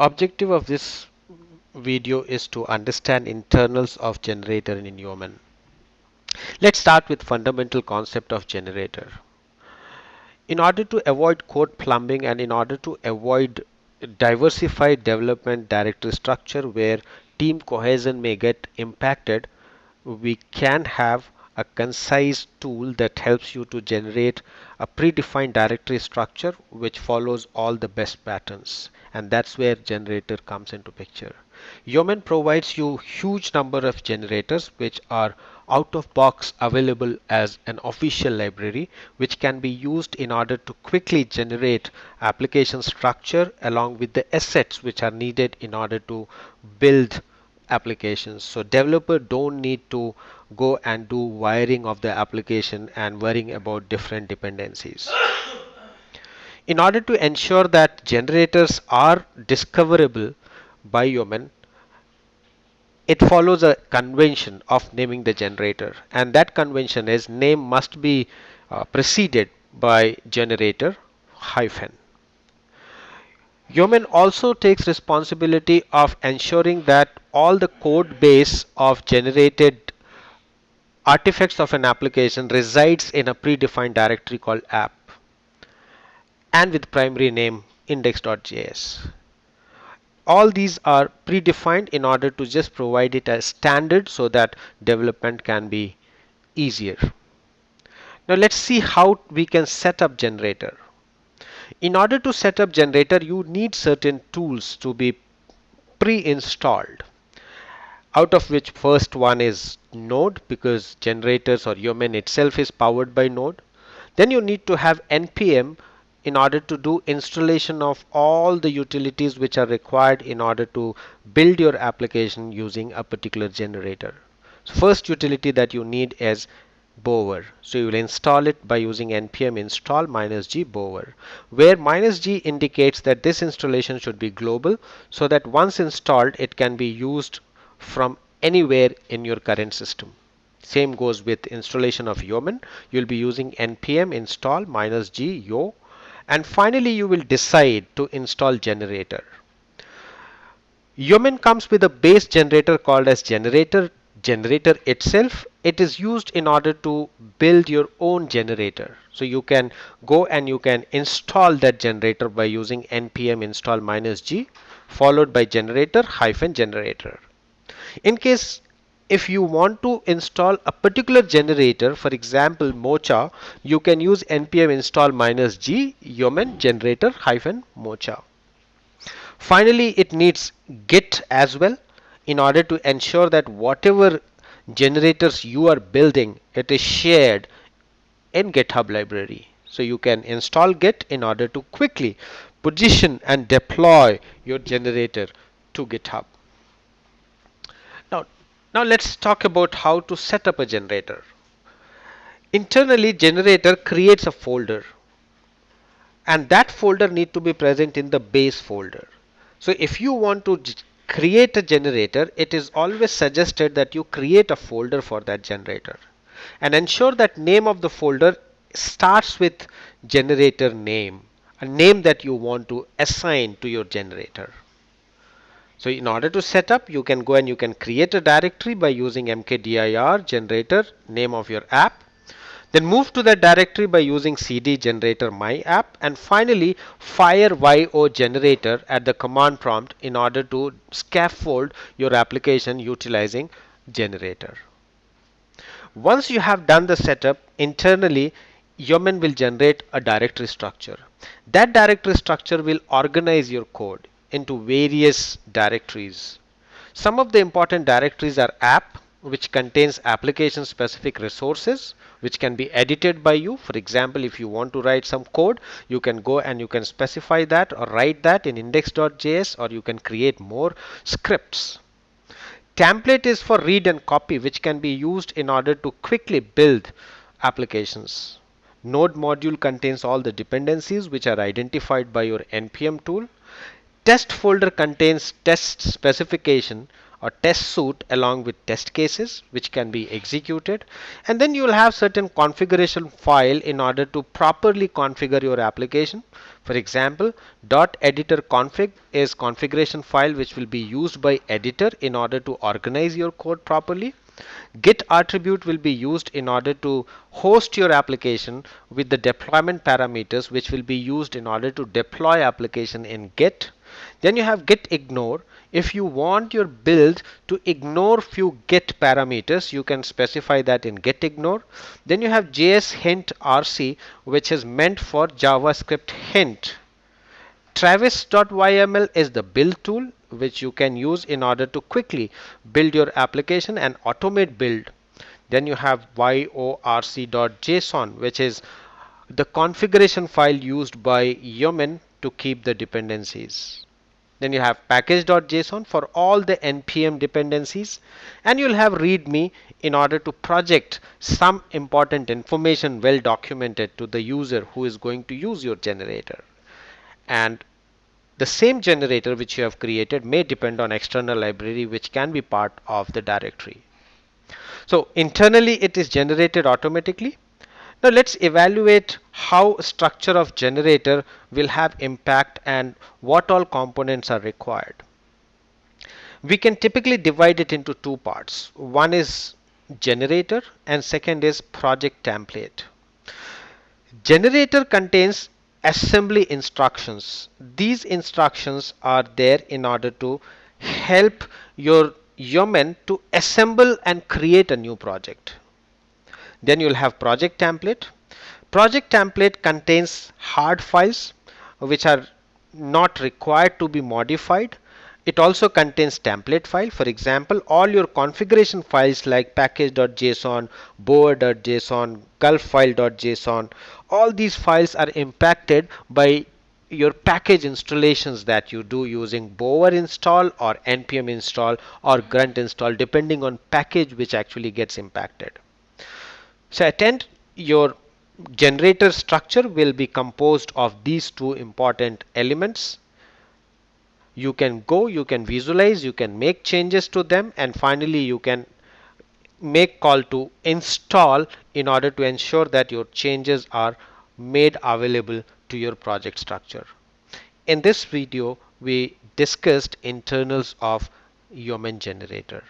Objective of this video is to understand internals of generator in Yeoman. Let's start with fundamental concept of generator. In order to avoid code plumbing and in order to avoid diversified development directory structure where team cohesion may get impacted, we can have a concise tool that helps you to generate a predefined directory structure which follows all the best patterns, and that's where generator comes into picture. Yeoman provides you huge number of generators which are out of box available as an official library which can be used in order to quickly generate application structure along with the assets which are needed in order to build applications. So developer don't need to go and do wiring of the application and worrying about different dependencies. In order to ensure that generators are discoverable by Yeoman, it follows a convention of naming the generator, and that convention is name must be preceded by generator hyphen. Yeoman also takes responsibility of ensuring that all the code base of generated artifacts of an application resides in a predefined directory called app and with primary name index.js. All these are predefined in order to just provide it as standard so that development can be easier. Now let's see how we can set up generator. In order to set up generator, you need certain tools to be pre-installed, out of which first one is Node, because generators or Yeoman itself is powered by Node. Then you need to have npm in order to do installation of all the utilities which are required in order to build your application using a particular generator. So first utility that you need is Bower. So you will install it by using npm install -g Bower, where -g indicates that this installation should be global so that once installed it can be used from anywhere in your current system. Same goes with installation of Yeoman. You'll be using npm install -g yo, and finally you will decide to install generator. Yeoman comes with a base generator called as generator itself. It is used in order to build your own generator. So you can go and you can install that generator by using npm install -g followed by generator hyphen generator. In case if you want to install a particular generator, for example Mocha, you can use npm install -g Yeoman generator hyphen Mocha. Finally, it needs Git as well in order to ensure that whatever generators you are building, it is shared in GitHub library. So you can install Git in order to quickly position and deploy your generator to GitHub. Now, now let's talk about how to set up a generator. Internally, generator creates a folder, and that folder need to be present in the base folder. So if you want to create a generator, it is always suggested that you create a folder for that generator and ensure that name of the folder starts with generator name, a name that you want to assign to your generator. So in order to set up, you can go and you can create a directory by using mkdir generator name of your app. Then move to that directory by using cd generator my app, and finally fire yo generator at the command prompt in order to scaffold your application utilizing generator. Once you have done the setup, internally Yeoman will generate a directory structure. That directory structure will organize your code into various directories. Some of the important directories are app, which contains application specific resources which can be edited by you. For example, if you want to write some code, you can go and you can specify that or write that in index.js, or you can create more scripts. Template is for read and copy, which can be used in order to quickly build applications. Node module contains all the dependencies which are identified by your npm tool. Test folder contains test specification or test suite along with test cases which can be executed, and then you will have certain configuration file in order to properly configure your application. For example, .editor config is configuration file which will be used by editor in order to organize your code properly. Git attribute will be used in order to host your application with the deployment parameters which will be used in order to deploy application in Git. Then you have git ignore. If you want your build to ignore few git parameters, you can specify that in git ignore. Then you have JS hint RC, which is meant for JavaScript hint. Travis.yml is the build tool which you can use in order to quickly build your application and automate build. Then you have yorc.json, which is the configuration file used by Yeoman to keep the dependencies. Then you have package.json for all the npm dependencies, and you'll have readme in order to project some important information well documented to the user who is going to use your generator. And the same generator which you have created may depend on external library which can be part of the directory. So internally it is generated automatically. Now let's evaluate how structure of generator will have impact and what all components are required. We can typically divide it into two parts. One is generator and second is project template. Generator contains assembly instructions. These instructions are there in order to help your Yeoman to assemble and create a new project. Then you'll have project template. Project template contains hard files which are not required to be modified. It also contains template file. For example, all your configuration files like package.json, bower.json, gulffile.json, all these files are impacted by your package installations that you do using bower install or npm install or grunt install, depending on package which actually gets impacted. So attend your generator structure will be composed of these two important elements. You can go, you can visualize, you can make changes to them, and finally you can make call to install in order to ensure that your changes are made available to your project structure. In this video, we discussed internals of Yeoman generator.